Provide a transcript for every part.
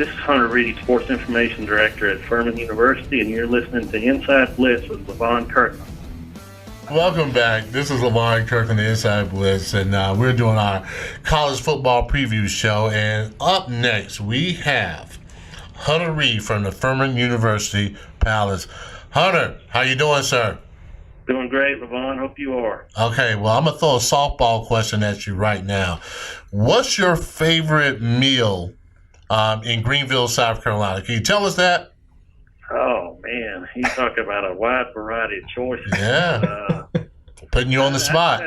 This is Hunter Reid, Sports Information Director at Furman University, and you're listening to Inside Blitz with Levon Kirkland. Welcome back. This is Levon Kirkland, the Inside Blitz, and we're doing our college football preview show. And up next, we have Hunter Reid from the Furman University Palace. Hunter, how you doing, sir? Doing great, Levon. Hope you are. Okay, well, I'm going to throw a softball question at you right now. What's your favorite meal in Greenville, South Carolina? Can you tell us that? Oh, man. You talk about a wide variety of choices. Yeah. Putting you on the spot.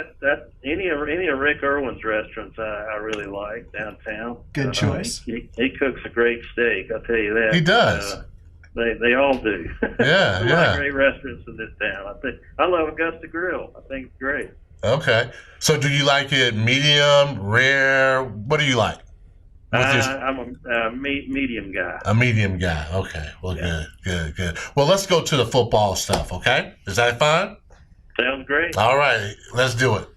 Any of Rick Irwin's restaurants I really like downtown. Good choice. He cooks a great steak, I'll tell you that. He does. They all do. Yeah, a lot of great restaurants in this town. I love Augusta Grill. I think it's great. Okay. So do you like it medium, rare? What do you like? I'm a medium guy. A medium guy. Okay. Well, yeah. Good. Well, let's go to the football stuff, okay? Is that fine? Sounds great. All right. Let's do it.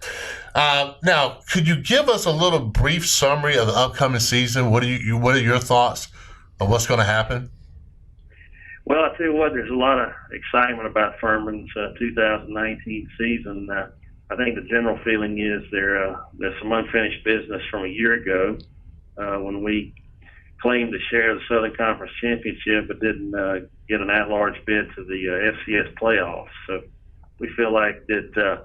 Now, could you give us a little brief summary of the upcoming season? What are your thoughts on what's going to happen? Well, I tell you what, there's a lot of excitement about Furman's 2019 season. I think the general feeling is there's some unfinished business from a year ago when we claimed to share the Southern Conference Championship but didn't get an at-large bid to the FCS playoffs. So we feel like that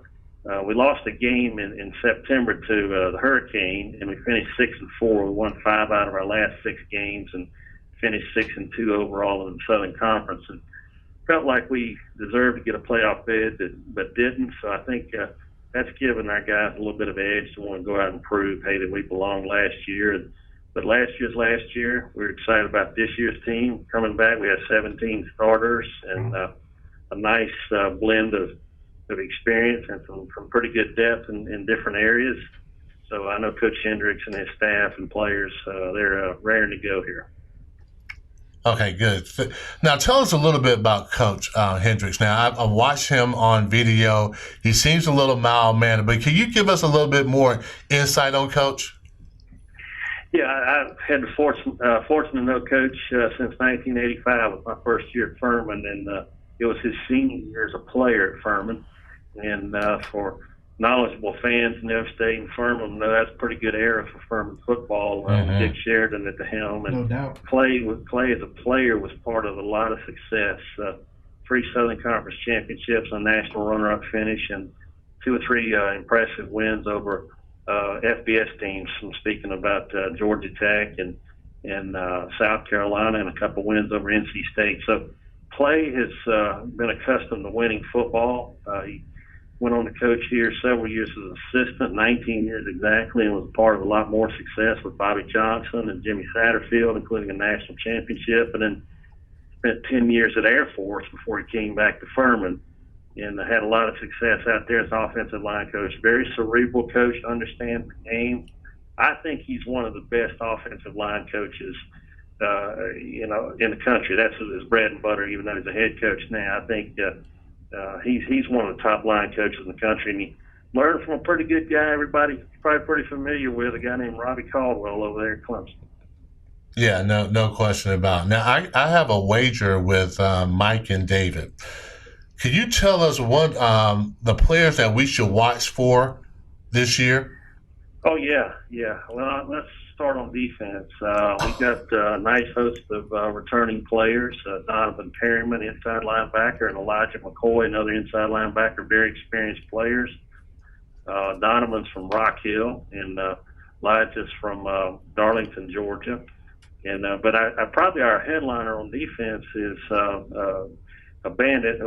we lost a game in September to the Hurricane, and we finished 6-4. We won 5 out of our last 6 games and finished 6-2 overall in the Southern Conference, and felt like we deserved to get a playoff bid, but didn't. So I think that's given our guys a little bit of edge to want to go out and prove, hey, that we belonged last year. But last year. We're excited about this year's team coming back. We have 17 starters and a nice blend of experience and some pretty good depth in different areas. So I know Coach Hendricks and his staff and players, they're raring to go here. Okay, good. Now, tell us a little bit about Coach Hendricks. Now, I've watched him on video. He seems a little mild-mannered, but can you give us a little bit more insight on Coach? Yeah, I've had the fortune to know Coach since 1985 was my first year at Furman, and it was his senior year as a player at Furman. And for knowledgeable fans in the upstate and Furman, that's a pretty good era for Furman football. Dick Sheridan at the helm, and no doubt. Clay as a player was part of a lot of success. 3 Southern Conference championships, a national runner-up finish, and 2 or 3 impressive wins over FBS teams. I'm speaking about Georgia Tech and South Carolina, and a couple wins over NC State. So Clay has been accustomed to winning football. He went on to coach here several years as an assistant, 19 years exactly, and was part of a lot more success with Bobby Johnson and Jimmy Satterfield, including a national championship, and then spent 10 years at Air Force before he came back to Furman, and had a lot of success out there as offensive line coach. Very cerebral coach, understands the game. I think he's one of the best offensive line coaches in the country. That's his bread and butter, even though he's a head coach now. I think he's one of the top line coaches in the country, and he learned from a pretty good guy everybody's probably pretty familiar with, a guy named Robbie Caldwell over there at Clemson. Yeah, no question about it. Now, I have a wager with Mike and David. Could you tell us what the players that we should watch for this year? Oh, yeah. Well, let's start on defense. We've got a nice host of returning players. Donovan Perryman, inside linebacker, and Elijah McCoy, another inside linebacker, very experienced players. Donovan's from Rock Hill, and Elijah's from Darlington, Georgia. And but probably our headliner on defense is a bandit,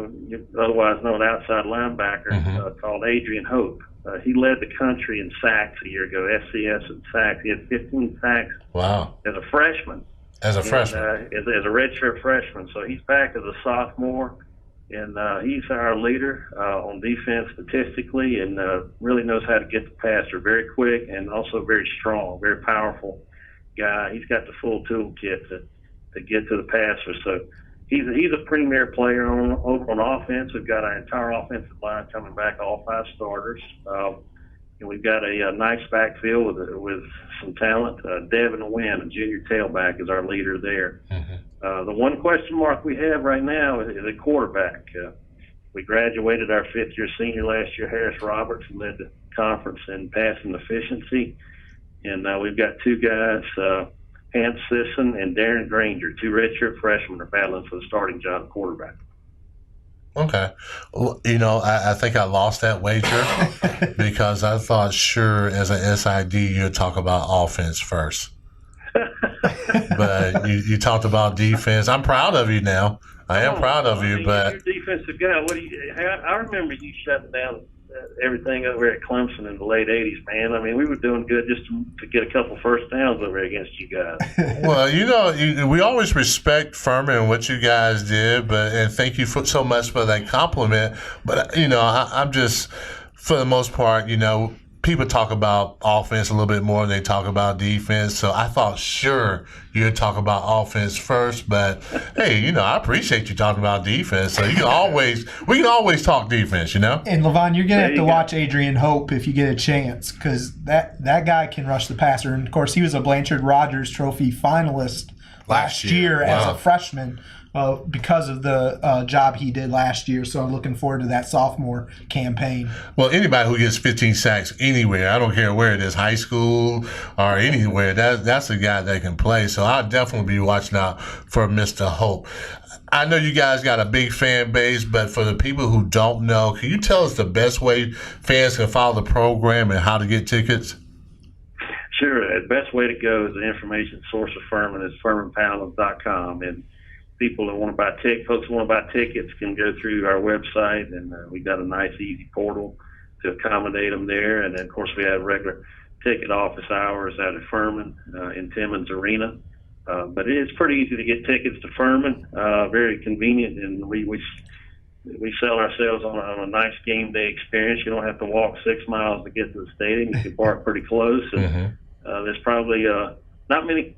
otherwise known outside linebacker, called Adrian Hope. He led the country in sacks a year ago, FCS in sacks. He had 15 sacks. Wow. As a freshman. As a redshirt freshman. So he's back as a sophomore, and he's our leader on defense statistically, and really knows how to get the passer. Very quick and also very strong, very powerful guy. He's got the full toolkit to get to the passer. So he's a premier player over on offense. We've got our entire offensive line coming back, all 5 starters. And we've got a nice backfield with some talent. Devin Wynn, a junior tailback, is our leader there. The one question mark we have right now is a quarterback. We graduated our fifth-year senior last year, Harris Roberts, who led the conference in passing efficiency. And we've got two guys, Hans Sisson and Darren Granger, two redshirt freshmen, are battling for the starting job at quarterback. Okay. Well, I think I lost that wager because I thought, sure, as an SID, you'd talk about offense first. But you talked about defense. I'm proud of you now. I am proud of you, but you're a defensive guy. I remember you shutting down everything over at Clemson in the late '80s, man. I mean, we were doing good just to get a couple first downs over against you guys. Well, we always respect Furman and what you guys did, and thank you so much for that compliment. But I'm just, for the most part, people talk about offense a little bit more than they talk about defense. So I thought, sure, you'd talk about offense first. But, hey, I appreciate you talking about defense. So we can always talk defense, And, Levon, you're going to have to watch Adrian Hope if you get a chance, because that guy can rush the passer. And, of course, he was a Blanchard Rogers Trophy finalist last year as a freshman. Because of the job he did last year. So I'm looking forward to that sophomore campaign. Well, anybody who gets 15 sacks anywhere, I don't care where it is, high school or anywhere, that's a guy that can play. So I'll definitely be watching out for Mr. Hope. I know you guys got a big fan base, but for the people who don't know, can you tell us the best way fans can follow the program and how to get tickets? Sure. The best way to go is the information source of Furman is FurmanPoundland.com. And people that want to buy folks who want to buy tickets can go through our website, and we've got a nice, easy portal to accommodate them there. And then, of course, we have regular ticket office hours out at Furman in Timmons Arena. But it's pretty easy to get tickets to Furman, very convenient, and we sell ourselves on a nice game day experience. You don't have to walk 6 miles to get to the stadium. You can park pretty close. And there's probably not many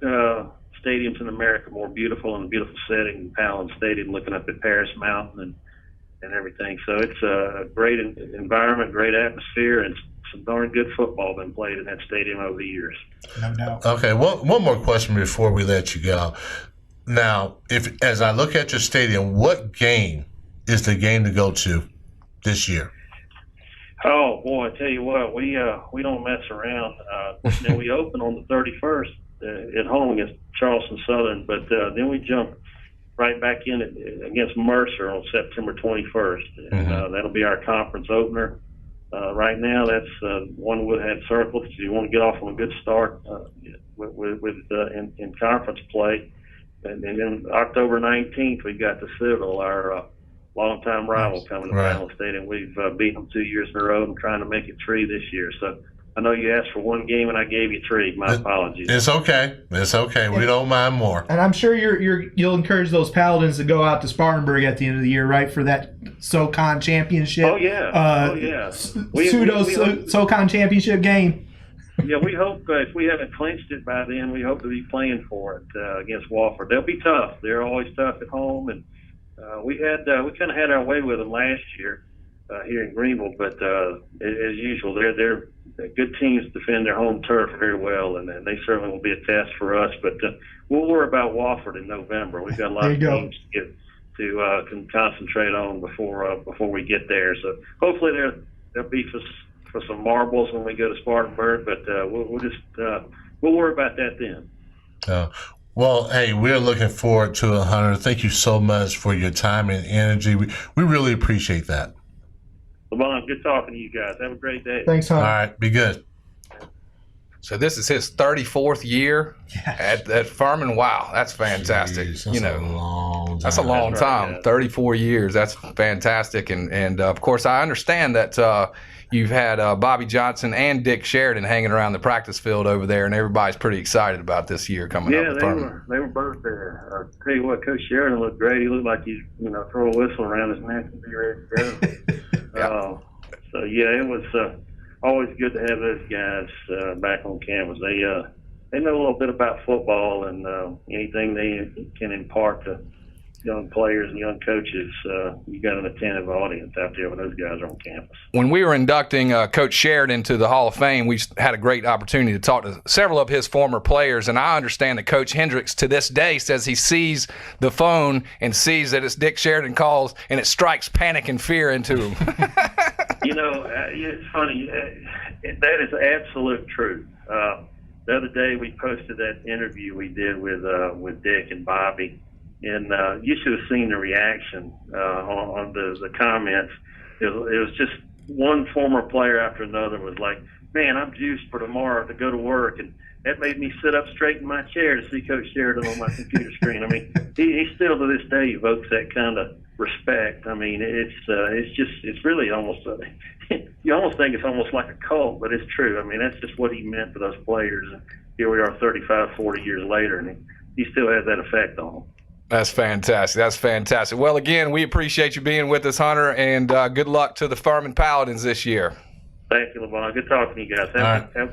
stadiums in America more beautiful in a beautiful setting than Poundland Stadium, looking up at Paris Mountain and everything. So it's a great environment, great atmosphere, and some darn good football been played in that stadium over the years. No doubt. Okay, one more question before we let you go. Now, as I look at your stadium, what game is the game to go to this year? Oh boy, I tell you what, we don't mess around. We open on the 31st. At home against Charleston Southern, but then we jump right back in against Mercer on September 21st, and that'll be our conference opener. Right now, that's one we had circled. So you want to get off on a good start in conference play, and then October 19th we've got the Citadel, our longtime rival, coming to Poundland Stadium. We've beaten them 2 years in a row and trying to make it 3 this year. So I know you asked for one game and I gave you 3. My apologies. It's okay. We don't mind more. And I'm sure you'll encourage those Paladins to go out to Spartanburg at the end of the year, right, for that SoCon championship. Oh yeah. SoCon championship game. Yeah, we hope if we haven't clinched it by then, we hope to be playing for it against Wofford. They'll be tough. They're always tough at home, and we kind of had our way with them last year here in Greenville. But as usual, they're good teams defend their home turf very well, and they certainly will be a test for us. But we'll worry about Wofford in November. We've got a lot of games to can concentrate on before we get there. So hopefully there'll be for some marbles when we go to Spartanburg. But we'll worry about that then. Well, hey, we're looking forward to it, Hunter. Thank you so much for your time and energy. We really appreciate that. Levon, good talking to you guys. Have a great day. Thanks, Hunter. All right, be good. So this is his 34th year at Furman. Wow, that's fantastic. Jeez, that's a long time. 34 years. That's fantastic. And of course, I understand that you've had Bobby Johnson and Dick Sheridan hanging around the practice field over there, and everybody's pretty excited about this year coming up with Furman. Yeah, they were both there. I'll tell you what, Coach Sheridan looked great. He looked like he throw a whistle around his neck and be ready to go. It was always good to have those guys back on campus. They know a little bit about football, and anything they can impart to young players and young coaches, you got an attentive audience out there when those guys are on campus. When we were inducting Coach Sheridan into the Hall of Fame, we had a great opportunity to talk to several of his former players, and I understand that Coach Hendricks to this day says he sees the phone and sees that it's Dick Sheridan calls, and it strikes panic and fear into him. It's funny. That is absolute truth. The other day we posted that interview we did with Dick and Bobby, and you should have seen the reaction on the comments. It was just one former player after another was like, "Man, I'm juiced for tomorrow to go to work," and that made me sit up straight in my chair to see Coach Sheridan on my computer screen. I mean, he still to this day evokes that kind of respect. I mean, it's really almost you almost think it's almost like a cult, but it's true. I mean, that's just what he meant for those players. And here we are 35, 40 years later, and he still has that effect on them. That's fantastic. That's fantastic. Well, again, we appreciate you being with us, Hunter, and good luck to the Furman Paladins this year. Thank you, Levon. Good talking to you guys. Have